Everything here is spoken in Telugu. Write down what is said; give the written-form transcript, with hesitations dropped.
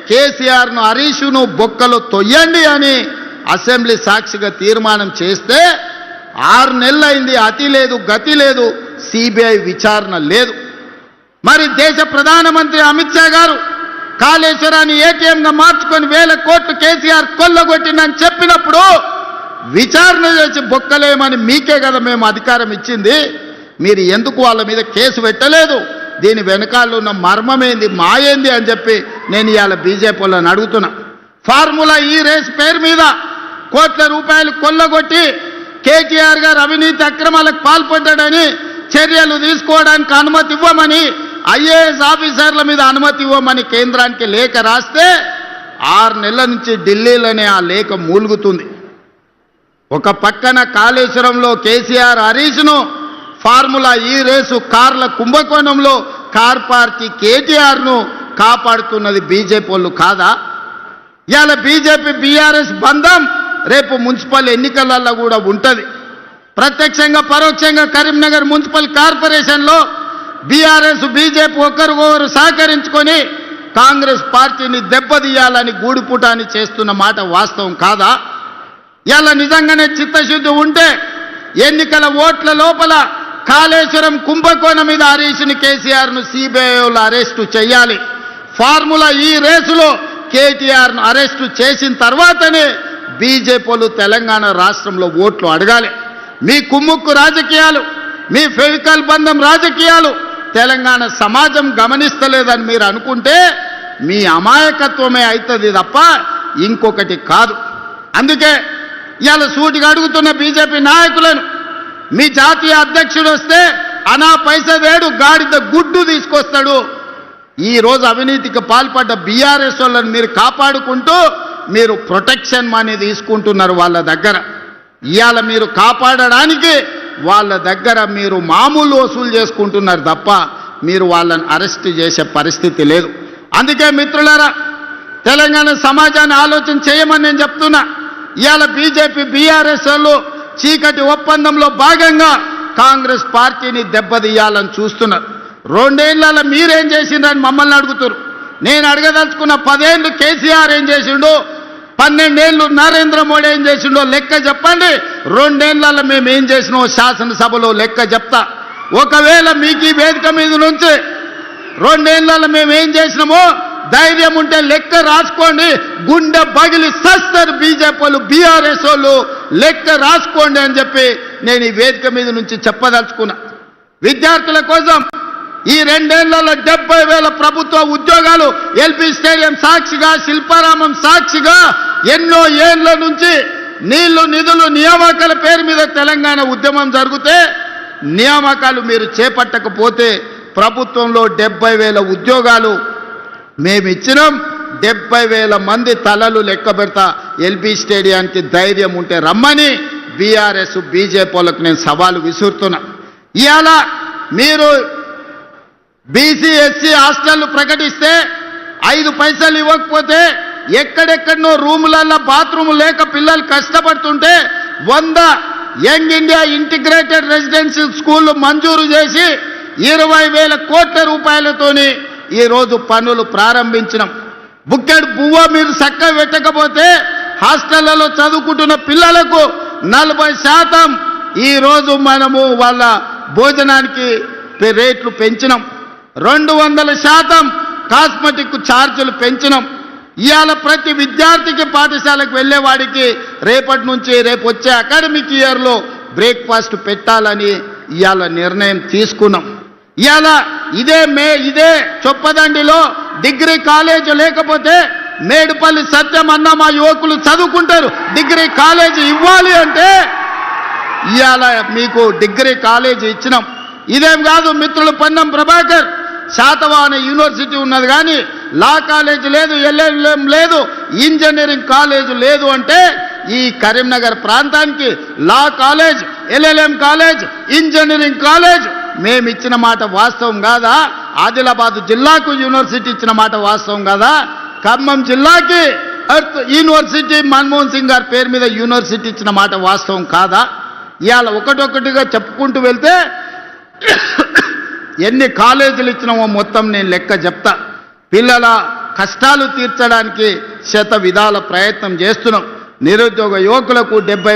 కేసీఆర్ను హరీష్ను బొక్కలు తొయ్యండి అని అసెంబ్లీ సాక్షిగా తీర్మానం చేస్తే 6 నెలలైంది, అతి లేదు గతి లేదు, సిబిఐ విచారణ లేదు. మరి దేశ ప్రధానమంత్రి అమిత్ షా గారు కాళేశ్వరాన్ని ఏటీఎంగా మార్చుకొని 1000 కోట్లు కేసీఆర్ కొల్లగొట్టిందని చెప్పినప్పుడు విచారణ చేసి బొక్కలేమని మీకే కదా మేము అధికారం ఇచ్చింది. మీరు ఎందుకు వాళ్ళ మీద కేసు పెట్టలేదు? దీని వెనకాల ఉన్న మర్మమేంది, మాయేంది అని చెప్పి నేను ఇవాళ బీజేపీ వాళ్ళని అడుగుతున్నా. ఫార్ములా ఈ రేస్ పేరు మీద కోట్ల రూపాయలు కొల్లగొట్టి కేటీఆర్ గారు అవినీతి అక్రమాలకు పాల్పడ్డాడని చర్యలు తీసుకోవడానికి అనుమతి ఇవ్వమని, ఐఏఎస్ ఆఫీసర్ల మీద అనుమతి ఇవ్వమని కేంద్రానికి లేఖ రాస్తే 6 నెలల నుంచి ఢిల్లీలోనే ఆ లేఖ మూలుగుతుంది. ఒక పక్కన కాళేశ్వరంలో కేసీఆర్ హరీష్ను, ఫార్ములా ఈ రేసు కార్ల కుంభకోణంలో కార్ పార్టీ కేటీఆర్ను కాపాడుతున్నది బీజేపీ వాళ్ళు కాదా? ఇవాళ బీజేపీ బీఆర్ఎస్ బంధం రేపు మున్సిపల్ ఎన్నికలలో కూడా ఉంటుంది. ప్రత్యక్షంగా పరోక్షంగా కరీంనగర్ మున్సిపల్ కార్పొరేషన్లో బీఆర్ఎస్ బీజేపీ ఒకరికొకరు సహకరించుకొని కాంగ్రెస్ పార్టీని దెబ్బతీయాలని గూడిపుటాన్ని చేస్తున్న మాట వాస్తవం కాదా? ఇలా నిజంగానే చిత్తశుద్ధి ఉంటే ఎన్నికల ఓట్ల లోపల కాళేశ్వరం కుంభకోణం మీద హరీష్ని కేసీఆర్ను సిబిఐలో అరెస్టు చేయాలి. ఫార్ములా ఈ రేసులో కేటీఆర్ను అరెస్టు చేసిన తర్వాతనే బీజేపీలు తెలంగాణ రాష్ట్రంలో ఓట్లు అడగాలి. మీ కుమ్ముక్కు రాజకీయాలు, మీ ఫెవికల్ బంధం రాజకీయాలు తెలంగాణ సమాజం గమనిస్తలేదని మీరు అనుకుంటే మీ అమాయకత్వమే అవుతుంది తప్ప ఇంకొకటి కాదు. అందుకే ఇవాళ సూటిగా అడుగుతున్న బీజేపీ నాయకులను, మీ జాతీయ అధ్యక్షుడు వస్తే అనా పైసా వేడు గాడిద గుడ్డు తీసుకొస్తాడు. ఈరోజు అవినీతికి పాల్పడ్డ బీఆర్ఎస్ వాళ్ళని మీరు కాపాడుకుంటూ మీరు ప్రొటెక్షన్ మనీ తీసుకుంటున్నారు వాళ్ళ దగ్గర. ఇవాళ మీరు కాపాడడానికి వాళ్ళ దగ్గర మీరు మామూలు వసూలు చేసుకుంటున్నారు తప్ప మీరు వాళ్ళని అరెస్ట్ చేసే పరిస్థితి లేదు. అందుకే మిత్రులారా, తెలంగాణ సమాజాన్ని ఆలోచన చేయమని నేను చెప్తున్నా. ఇవాళ బీజేపీ బీఆర్ఎస్ వాళ్ళు చీకటి ఒప్పందంలో భాగంగా కాంగ్రెస్ పార్టీని దెబ్బతీయాలని చూస్తున్నారు. 2 ఏళ్లలో మీరేం చేసిండ్రని మమ్మల్ని అడుగుతారు. నేను అడగదలుచుకున్న 10 ఏళ్ళు కేసీఆర్ ఏం చేసిండో, 12 ఏళ్ళు నరేంద్ర మోడీ ఏం చేసిండో లెక్క చెప్పండి. 2 ఏళ్లలో మేము ఏం చేసినామో శాసనసభలో లెక్క చెప్తా. ఒకవేళ మీకు ఈ వేదిక మీద నుంచి 2 ఏళ్లలో మేము ఏం చేసినామో ధైర్యం ఉంటే లెక్క రాసుకోండి. గుండె బగిలి సస్తారు బీజేపీ వాళ్ళు, బీఆర్ఎస్ వాళ్ళు, లెక్క రాసుకోండి అని చెప్పి నేను ఈ వేదిక మీద నుంచి చెప్పదలుచుకున్నా. విద్యార్థుల కోసం ఈ 2 ఏళ్లలో 70,000 ప్రభుత్వ ఉద్యోగాలు ఎల్బీ స్టేడియం సాక్షిగా, శిల్పారామం సాక్షిగా ఎన్నో ఏళ్ల నుంచి నీళ్లు నిధులు నియామకాల పేరు మీద తెలంగాణ ఉద్యమం జరిగితే నియామకాలు మీరు చేపట్టకపోతే ప్రభుత్వంలో 70,000 ఉద్యోగాలు మేము ఇచ్చినాం. 70,000 మంది తలలు లెక్క పెడతా. ఎల్బీ స్టేడియానికి ధైర్యం ఉంటే రమ్మని బీఆర్ఎస్ బీజేపీ వాళ్ళకు నేను సవాలు విసురుతున్నా. ఇవాళ మీరు బీసీ ఎస్సీ హాస్టళ్లు ప్రకటిస్తే 5 పైసలు ఇవ్వకపోతే ఎక్కడెక్కడనో రూములలో బాత్రూమ్ లేక పిల్లలు కష్టపడుతుంటే 100 యంగ్ ఇండియా ఇంటిగ్రేటెడ్ రెసిడెన్షియల్ స్కూళ్లు మంజూరు చేసి 20,000 కోట్ల రూపాయలతోని ఈరోజు పనులు ప్రారంభించినాం. బుక్కెడు బువ్వ మీరు చక్క పెట్టకపోతే హాస్టళ్లలో చదువుకుంటున్న పిల్లలకు 40% ఈరోజు మనము వాళ్ళ భోజనానికి రేట్లు పెంచినాం. 200% కాస్మెటిక్ ఛార్జీలు పెంచినాం. ఇవాళ ప్రతి విద్యార్థికి పాఠశాలకు వెళ్ళేవాడికి రేపటి నుంచి రేపు వచ్చే అకాడమిక్ ఇయర్లో బ్రేక్ఫాస్ట్ పెట్టాలని ఇవాళ నిర్ణయం తీసుకున్నాం. ఇవాళ ఇదే చొప్పదండిలో డిగ్రీ కాలేజీ లేకపోతే మేడుపల్లి సత్యం అన్న మా యువకులు చదువుకుంటారు. డిగ్రీ కాలేజీ ఇవ్వాలి అంటే ఇవాళ మీకు డిగ్రీ కాలేజీ ఇచ్చినాం. ఇదేం కాదు మిత్రులు, పొన్నం ప్రభాకర్ శాతవాహన యూనివర్సిటీ ఉన్నది కానీ లా కాలేజ్ లేదు, ఎల్ఎల్ఎం లేదు, ఇంజనీరింగ్ కాలేజ్ లేదు. అంటే ఈ కరీంనగర్ ప్రాంతానికి law college, LLM college, engineering college మేము ఇచ్చిన మాట వాస్తవం కాదా? ఆదిలాబాద్ జిల్లాకు యూనివర్సిటీ ఇచ్చిన మాట వాస్తవం కాదా? ఖమ్మం జిల్లాకి ఎర్త్ యూనివర్సిటీ మన్మోహన్ సింగ్ గారి పేరు మీద యూనివర్సిటీ ఇచ్చిన మాట వాస్తవం కాదా? ఇవాళ ఒకటొకటిగా చెప్పుకుంటూ వెళ్తే ఎన్ని కాలేజీలు ఇచ్చినామో మొత్తం నేను లెక్క చెప్తా. పిల్లల కష్టాలు తీర్చడానికి శత విధాల ప్రయత్నం చేస్తున్నాం. నిరుద్యోగ యువకులకు 70